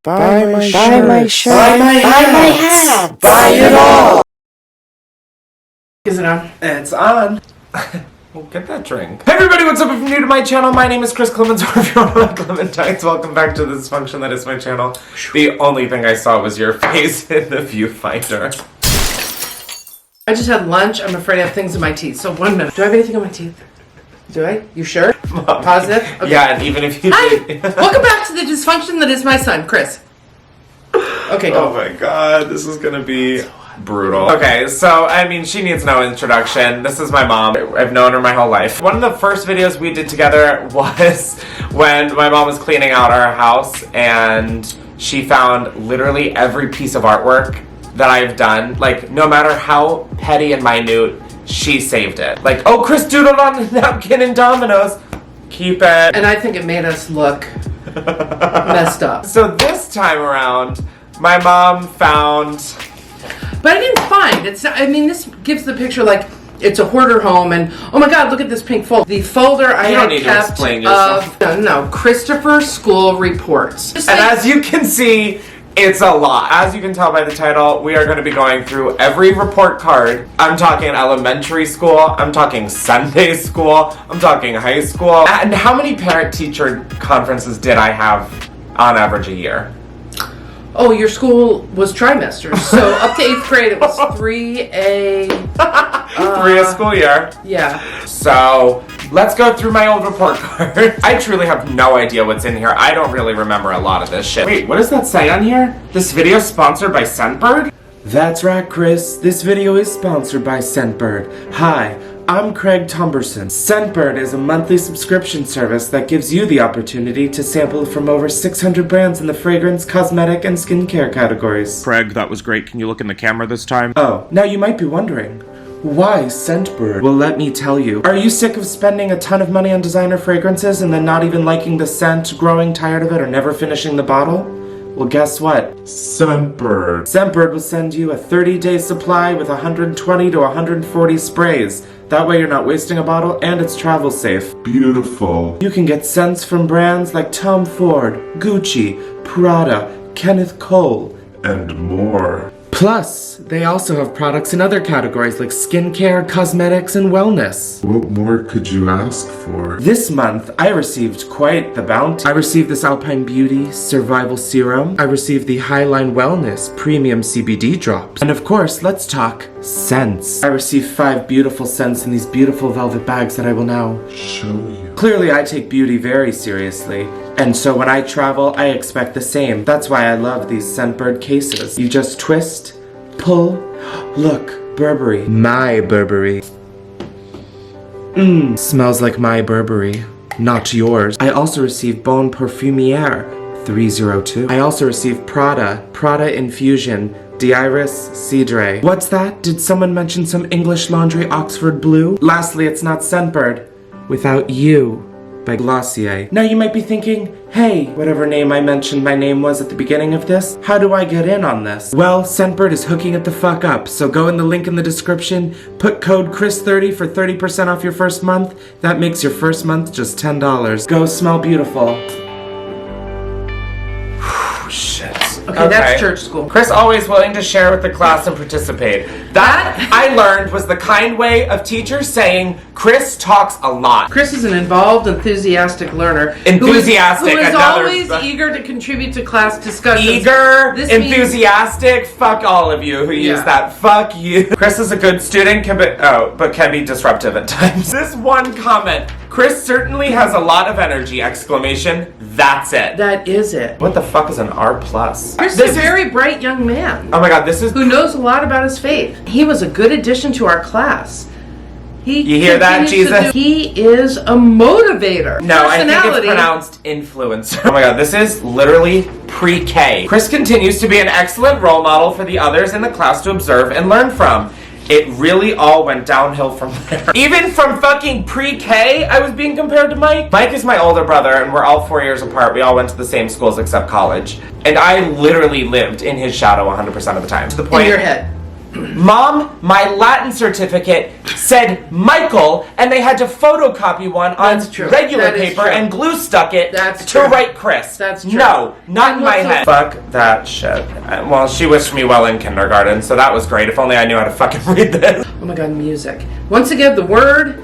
Buy my shirt. Buy my shirt. Buy my hat. Buy it all. Is it on? It's on. Well, get that drink. Hey everybody, what's up? If you're new to my channel, my name is Chris Klemens, or if you're one of my Clementines, welcome back to this function that is my channel. The only thing I saw was your face in the viewfinder. I just had lunch. I'm afraid I have things in my teeth. So 1 minute. Do I have anything in my teeth? Do I? You sure? Positive? Okay. Yeah, and even if you did. Welcome back to the dysfunction that is my son, Chris. Okay, go. Oh my god, this is gonna be brutal. Okay, so, I mean, she needs no introduction. This is my mom. I've known her my whole life. One of the first videos we did together was when my mom was cleaning out our house and she found literally every piece of artwork that I've done. Like, no matter how petty and minute, she saved it. Like, oh, Chris doodled on the napkin in Domino's. Keep it. And I think it made us look messed up. So this time around, my mom found... But I didn't find. It's. I mean, this gives the picture like it's a hoarder home, and oh my God, look at this pink folder. The folder I had kept of no Christopher School reports. And as you can see, it's a lot. As you can tell by the title, we are going to be going through every report card. I'm talking elementary school. I'm talking Sunday school. I'm talking high school. And how many parent-teacher conferences did I have on average a year? Oh, your school was trimesters, so up to 8th grade it was 3A. 3 a school year. Yeah. So, let's go through my old report card. I truly have no idea what's in here. I don't really remember a lot of this shit. Wait, what does that say on here? This video is sponsored by Scentbird? That's right, Chris. This video is sponsored by Scentbird. Hi, I'm Craig Tumberson. Scentbird is a monthly subscription service that gives you the opportunity to sample from over 600 brands in the fragrance, cosmetic, and skincare categories. Craig, that was great. Can you look in the camera this time? Oh, now you might be wondering, why Scentbird? Well, let me tell you. Are you sick of spending a ton of money on designer fragrances and then not even liking the scent, growing tired of it, or never finishing the bottle? Well, guess what? Scentbird. Scentbird will send you a 30-day supply with 120 to 140 sprays. That way you're not wasting a bottle and it's travel safe. Beautiful. You can get scents from brands like Tom Ford, Gucci, Prada, Kenneth Cole, And more. Plus, they also have products in other categories like skincare, cosmetics, and wellness. What more could you ask for? This month, I received quite the bounty. I received this Alpine Beauty Survival Serum. I received the Highline Wellness Premium CBD Drops. And of course, let's talk scents. I received 5 beautiful scents in these beautiful velvet bags that I will now Show you. Clearly, I take beauty very seriously. And so when I travel, I expect the same. That's why I love these Scentbird cases. You just twist, pull, look, Burberry. My Burberry. Smells like my Burberry, not yours. I also received Bon Parfumier 302. I also received Prada Infusion, D'iris Cedre. What's that? Did someone mention some English laundry Oxford Blue? Lastly, it's not Scentbird without you by Glossier. Now you might be thinking, hey, whatever name I mentioned my name was at the beginning of this, how do I get in on this? Well, Scentbird is hooking it the fuck up, so go in the link in the description, put code Chris30 for 30% off your first month. That makes your first month just $10. Go smell beautiful. Shit. Okay, that's church school. Chris always willing to share with the class and participate. That, I learned, was the kind way of teachers saying, Chris talks a lot. Chris is an involved, enthusiastic learner. Enthusiastic, Who is another- always eager to contribute to class discussions. Eager, This enthusiastic, fuck all of you who use that. Fuck you. Chris is a good student, but can be disruptive at times. This one comment, Chris certainly has a lot of energy, exclamation, that's it. That is it. What the fuck is an R+? Chris is a very bright young man. Oh my God, this is... Who knows a lot about his faith. He was a good addition to our class. You hear that, Jesus? He is a motivator. No, I think it's pronounced influencer. Oh my God, this is literally pre-K. Chris continues to be an excellent role model for the others in the class to observe and learn from. It really all went downhill from there. Even from fucking pre-K, I was being compared to Mike. Mike is my older brother, and we're all 4 years apart. We all went to the same schools except college. And I literally lived in his shadow 100% of the time. To the point... In your head. Mom, my Latin certificate said Michael, and they had to photocopy one on regular paper and glue stuck it to write Chris. That's true. No, not in my head. Fuck that shit. Well, she wished me well in kindergarten, so that was great. If only I knew how to fucking read this. Oh my god, music. Once again, the word...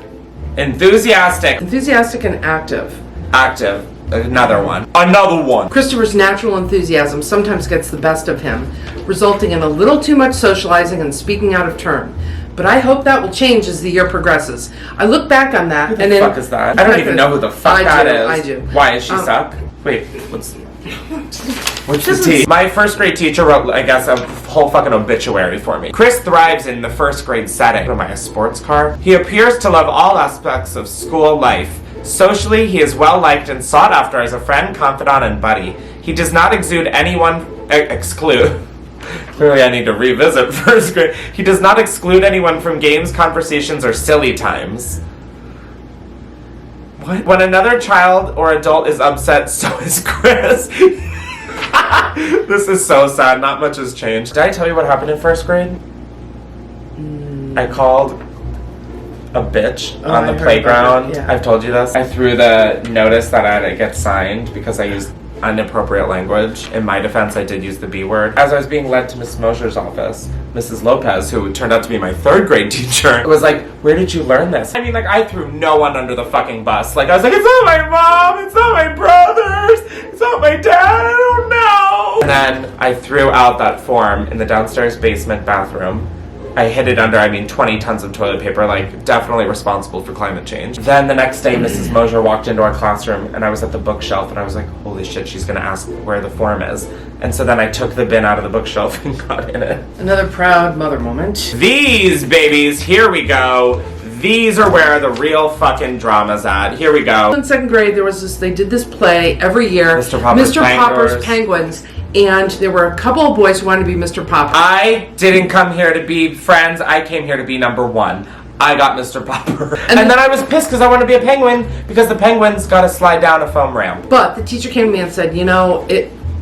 Enthusiastic. Enthusiastic and active. Active. Another one. Another one. Christopher's natural enthusiasm sometimes gets the best of him, resulting in a little too much socializing and speaking out of turn. But I hope that will change as the year progresses. I look back on that and then... Who the fuck is that? I don't even know who the fuck that is. I do. Why, does she suck? Wait, what's the tea? My first grade teacher wrote, I guess, a whole fucking obituary for me. Chris thrives in the first grade setting. Am I a sports car? He appears to love all aspects of school life. Socially, he is well liked and sought after as a friend, confidant, and buddy. He does not exude anyone exclude. Clearly, I need to revisit first grade. He does not exclude anyone from games, conversations, or silly times. What? When another child or adult is upset, so is Chris. This is so sad. Not much has changed. Did I tell you what happened in first grade? I called a bitch on the playground. Yeah. I've told you this. I threw the notice that I had to get signed because I used inappropriate language. In my defense, I did use the B word. As I was being led to Miss Mosher's office, Mrs. Lopez, who turned out to be my third grade teacher, was like, where did you learn this? I mean, like, I threw no one under the fucking bus. Like, I was like, it's not my mom, it's not my brothers, it's not my dad, I don't know. And then I threw out that form in the downstairs basement bathroom. I hid it under, 20 tons of toilet paper, like, definitely responsible for climate change. Then the next day, Mrs. Mosher walked into our classroom, and I was at the bookshelf, and I was like, holy shit, she's gonna ask where the form is. And so then I took the bin out of the bookshelf and got in it. Another proud mother moment. These babies, here we go. These are where the real fucking drama's at. Here we go. In second grade, they did this play every year. Mr. Popper's Penguins. And there were a couple of boys who wanted to be Mr. Popper. I didn't come here to be friends. I came here to be number one. I got Mr. Popper. And then I was pissed because I wanted to be a penguin because the penguins got to slide down a foam ramp. But the teacher came to me and said,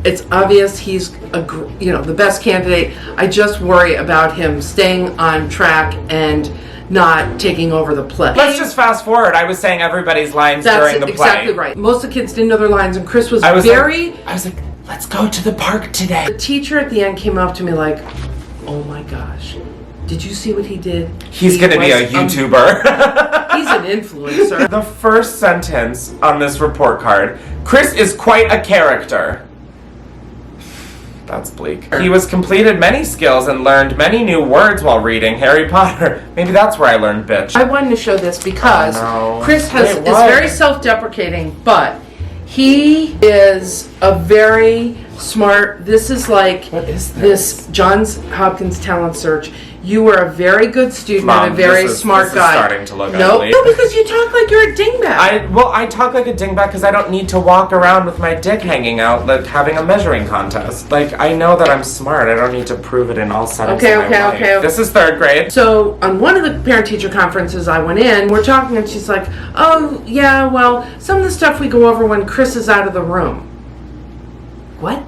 it's obvious he's the best candidate. I just worry about him staying on track and not taking over the play. Let's just fast forward. I was saying everybody's lines during the play. That's exactly right. Most of the kids didn't know their lines, and Chris was I was like, let's go to the park today. The teacher at the end came up to me like, oh my gosh, did you see what he did? He's going to be a YouTuber. He's an influencer. The first sentence on this report card, Chris is quite a character. That's bleak. He was completed many skills and learned many new words while reading Harry Potter. Maybe that's where I learned bitch. I wanted to show this because Chris is very self-deprecating, but he is a very smart, this is like, what is this? Johns Hopkins talent search. You are a very good student Mom, and a very smart this guy. Is starting to look ugly. No, because you talk like you're a dingbat. I talk like a dingbat because I don't need to walk around with my dick hanging out, like having a measuring contest. Like, I know that I'm smart. I don't need to prove it in all settings of my life. Okay. This is third grade. So, on one of the parent-teacher conferences I went in, we're talking and she's like, oh, yeah, well, some of the stuff we go over when Chris is out of the room. What?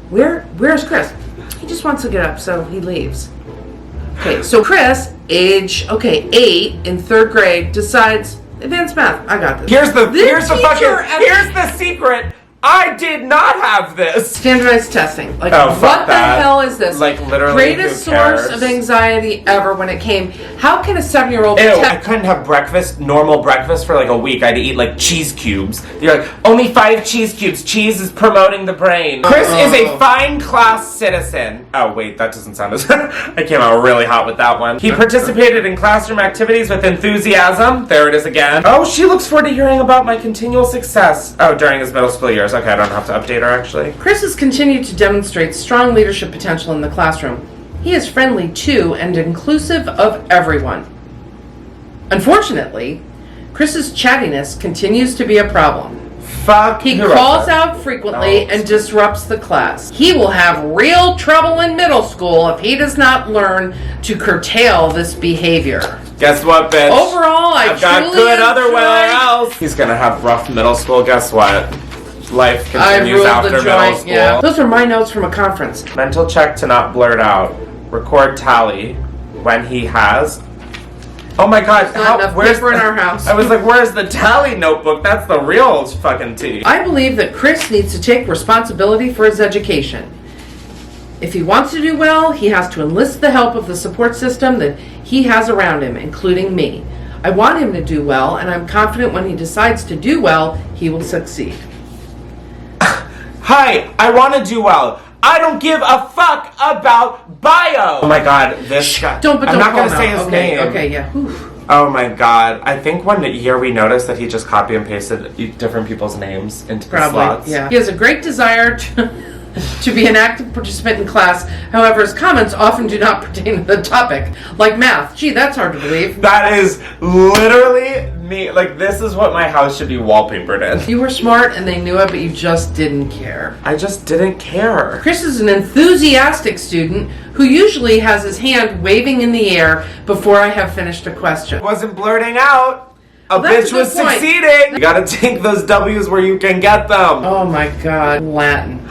Where's Chris? He just wants to get up, so he leaves. Okay, so Chris, age 8 in third grade, decides advanced math. I got this. Here's the secret. I did not have this. Standardized testing. Like, what the hell is this? Like, literally, greatest source of anxiety ever when it came. How can a 7-year-old... I couldn't have normal breakfast for like a week. I had to eat like cheese cubes. You're like, only 5 cheese cubes. Cheese is promoting the brain. Chris is a fine class citizen. Oh, wait, that doesn't sound as... I came out really hot with that one. He participated in classroom activities with enthusiasm. There it is again. Oh, she looks forward to hearing about my continual success. Oh, during his middle school years. Okay, I don't have to update her, actually. Chris has continued to demonstrate strong leadership potential in the classroom. He is friendly to and inclusive of everyone. Unfortunately, Chris's chattiness continues to be a problem. He calls out frequently and disrupts the class. He will have real trouble in middle school if he does not learn to curtail this behavior. Guess what, bitch? Overall, I've got good otherwhere else. He's gonna have rough middle school. Guess what? Life continues after middle school. Yeah. Those are my notes from a conference. Mental check to not blurt out. record tally when he has. Oh my god, Not enough paper in our house. I was like, where's the tally notebook? That's the real fucking tea. I believe that Chris needs to take responsibility for his education. If he wants to do well, he has to enlist the help of the support system that he has around him, including me. I want him to do well, and I'm confident when he decides to do well, he will succeed. Hi, I want to do well. I don't give a fuck about bio. Oh my god, this guy. I'm not going to say his name. Okay, yeah. Whew. Oh my god. I think one year we noticed that he just copy and pasted different people's names into the slots. Yeah. He has a great desire to be an active participant in class. However, his comments often do not pertain to the topic, like math. Gee, that's hard to believe. That is literally me. Like, this is what my house should be wallpapered in. You were smart and they knew it, but you just didn't care. I just didn't care. Chris is an enthusiastic student who usually has his hand waving in the air before I have finished a question. Wasn't blurting out. A That's bitch a was good point. succeeding. You gotta take those W's where you can get them. Oh my god, Latin.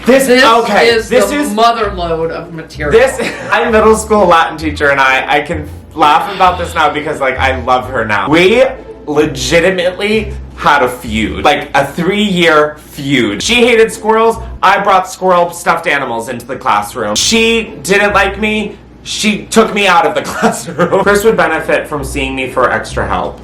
This is the mother load of material. My middle school Latin teacher and I can laugh about this now because, like, I love her now. We legitimately had a feud. Like, a 3-year feud. She hated squirrels. I brought squirrel stuffed animals into the classroom. She didn't like me. She took me out of the classroom. Chris would benefit from seeing me for extra help.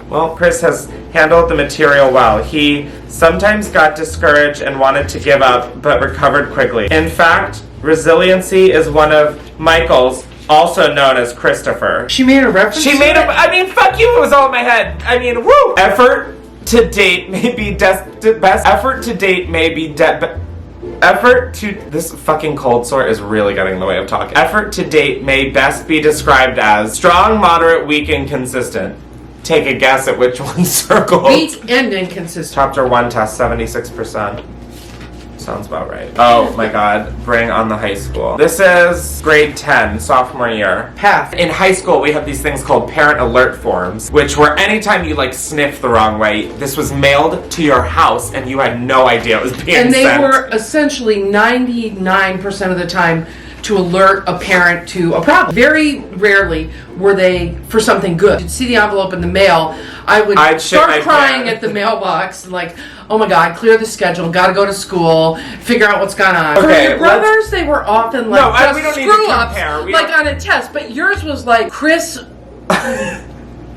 Well, Chris has handled the material well. He sometimes got discouraged and wanted to give up, but recovered quickly. In fact, resiliency is one of Michael's, also known as Christopher. She made a reference I mean, fuck you, it was all in my head. I mean, woo! Effort to date may be best. Effort to date may be this fucking cold sore is really getting in the way of talking. Effort to date may best be described as strong, moderate, weak, and consistent. Take a guess at which one's circled. Weak and inconsistent. Chapter 1 test, 76%. Sounds about right. Oh my god, bring on the high school. This is grade 10, sophomore year. Path. In high school, we have these things called parent alert forms, which were anytime you, like, sniffed the wrong way, this was mailed to your house and you had no idea it was being sent. And they were essentially 99% of the time to alert a parent to a problem. Very rarely were they for something good. You'd see the envelope in the mail, I'd start crying at the mailbox, like, oh my god, clear the schedule, gotta go to school, figure out what's going on. Okay, For your brothers, they were often like just we don't need to screw-ups, compare. like on a test, but yours was like, Chris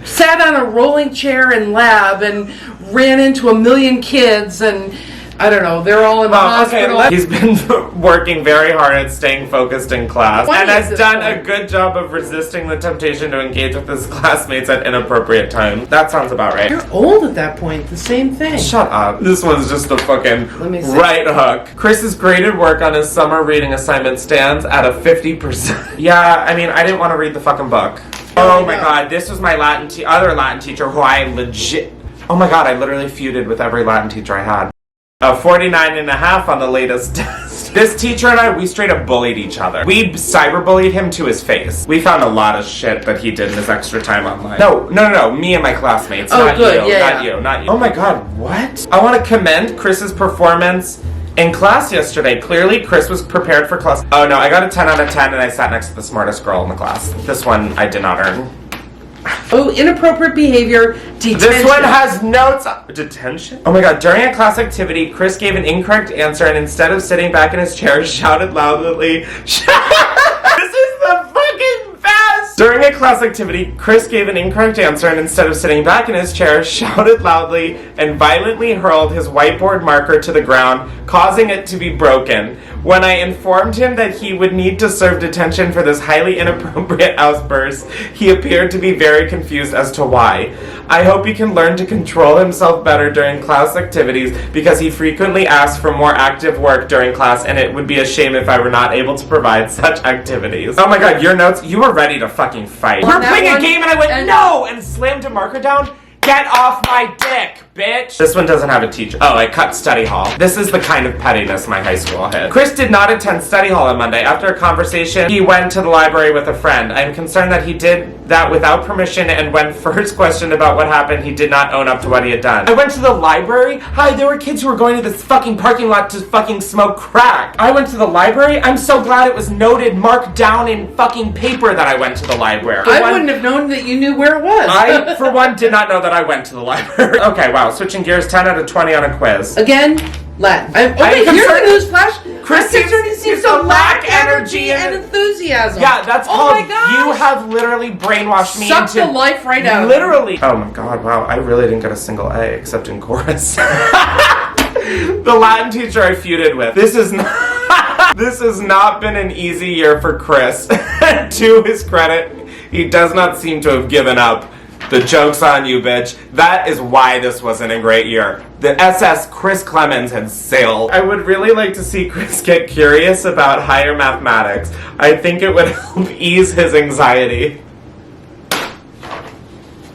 sat on a rolling chair in lab and ran into a million kids and I don't know, they're all in the hospital. Okay, he's been working very hard at staying focused in class and has done a good job of resisting the temptation to engage with his classmates at inappropriate times. That sounds about right. You're old at that point, the same thing. Shut up. This one's just a fucking right hook. Chris's graded work on his summer reading assignment stands at a 50%. Yeah, I mean, I didn't want to read the fucking book. Oh my god, this was my other Latin teacher who I legit... Oh my god, I literally feuded with every Latin teacher I had. A 49.5 on the latest test. This teacher and I, we straight up bullied each other. We cyberbullied him to his face. We found a lot of shit that he did in his extra time online. No, me and my classmates. Oh, not good. you, not you. Oh my god, what? I want to commend Chris's performance in class yesterday. Clearly, Chris was prepared for class. Oh no, I got a 10 out of 10 and I sat next to the smartest girl in the class. This one I did not earn. Oh, inappropriate behavior, detention. This one has notes. Detention? Oh my god, during a class activity, Chris gave an incorrect answer and instead of sitting back in his chair, shouted loudly. This is the fucking best! During a class activity, Chris gave an incorrect answer and instead of sitting back in his chair, shouted loudly and violently hurled his whiteboard marker to the ground, causing it to be broken. When I informed him that he would need to serve detention for this highly inappropriate outburst, he appeared to be very confused as to why. I hope he can learn to control himself better during class activities because he frequently asks for more active work during class and it would be a shame if I were not able to provide such activities. Oh my god, your notes, you were ready to fucking fight. We're playing a game and I went, no! And slammed a marker down. Get off my dick, bitch! This one doesn't have a teacher. Oh, I cut study hall. This is the kind of pettiness my high school hit. Chris did not attend study hall on Monday. After a conversation, he went to the library with a friend. I'm concerned that he did that without permission, and when first questioned about what happened, he did not own up to what he had done. I went to the library? Hi, there were kids who were going to this fucking parking lot to fucking smoke crack. I went to the library? I'm so glad it was noted, marked down in fucking paper that I went to the library. I wouldn't have known that you knew where it was. I, for one, did not know that I went to the library. Okay, wow, switching gears, 10 out of 20 on a quiz. Again, Latin. Here's the news flash. Chris seems to lack energy and enthusiasm. Yeah, that's oh called, my gosh. you have literally brainwashed me Sucked into... the life right out of Literally. Oh my god, wow, I really didn't get a single A except in chorus. The Latin teacher I feuded with. This is not... This has not been an easy year for Chris. To his credit, he does not seem to have given up. The joke's on you, bitch. That is why this wasn't a great year. The SS Chris Klemens had sailed. I would really like to see Chris get curious about higher mathematics. I think it would help ease his anxiety.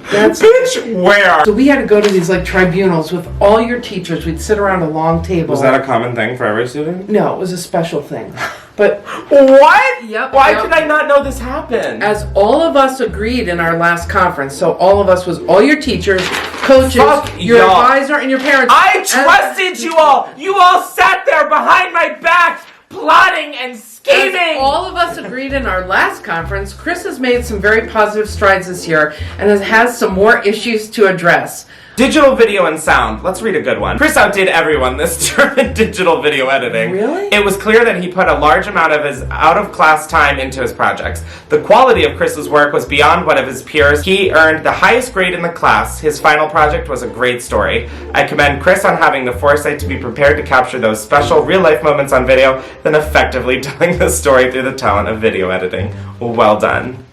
Bitch, where? So we had to go to these like tribunals with all your teachers. We'd sit around a long table. Was that a common thing for every student? No, it was a special thing. But what? Yep. Why did I not know this happened? As all of us agreed in our last conference, so all of us was all your teachers, coaches, your advisor, and your parents. I trusted you all. You all sat there behind my back, plotting and scheming. As all of us agreed in our last conference, Chris has made some very positive strides this year and has some more issues to address. Digital video and sound. Let's read a good one. Chris outdid everyone this term in digital video editing. Really? It was clear that he put a large amount of his out-of-class time into his projects. The quality of Chris's work was beyond what of his peers. He earned the highest grade in the class. His final project was a great story. I commend Chris on having the foresight to be prepared to capture those special real-life moments on video, then effectively telling the story through the talent of video editing. Well done.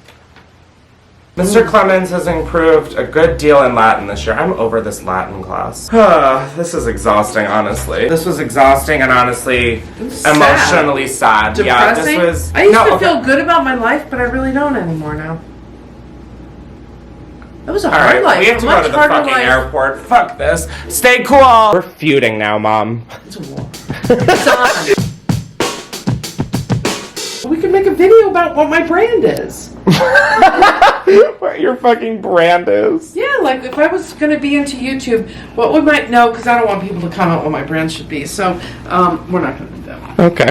Mr. Klemens has improved a good deal in Latin this year. I'm over this Latin class. This is exhausting, honestly. This was exhausting and honestly emotionally sad. Depressing? Yeah, this was... I used to feel good about my life, but I really don't anymore now. That was a hard life. We have to go to the fucking airport. Fuck this. Stay cool. We're feuding now, Mom. It's a war. We could make a video about what my brand is. What your fucking brand is. Yeah, like if I was going to be into YouTube, what would my... No, because I don't want people to comment what my brand should be. So, we're not going to do that one. Okay.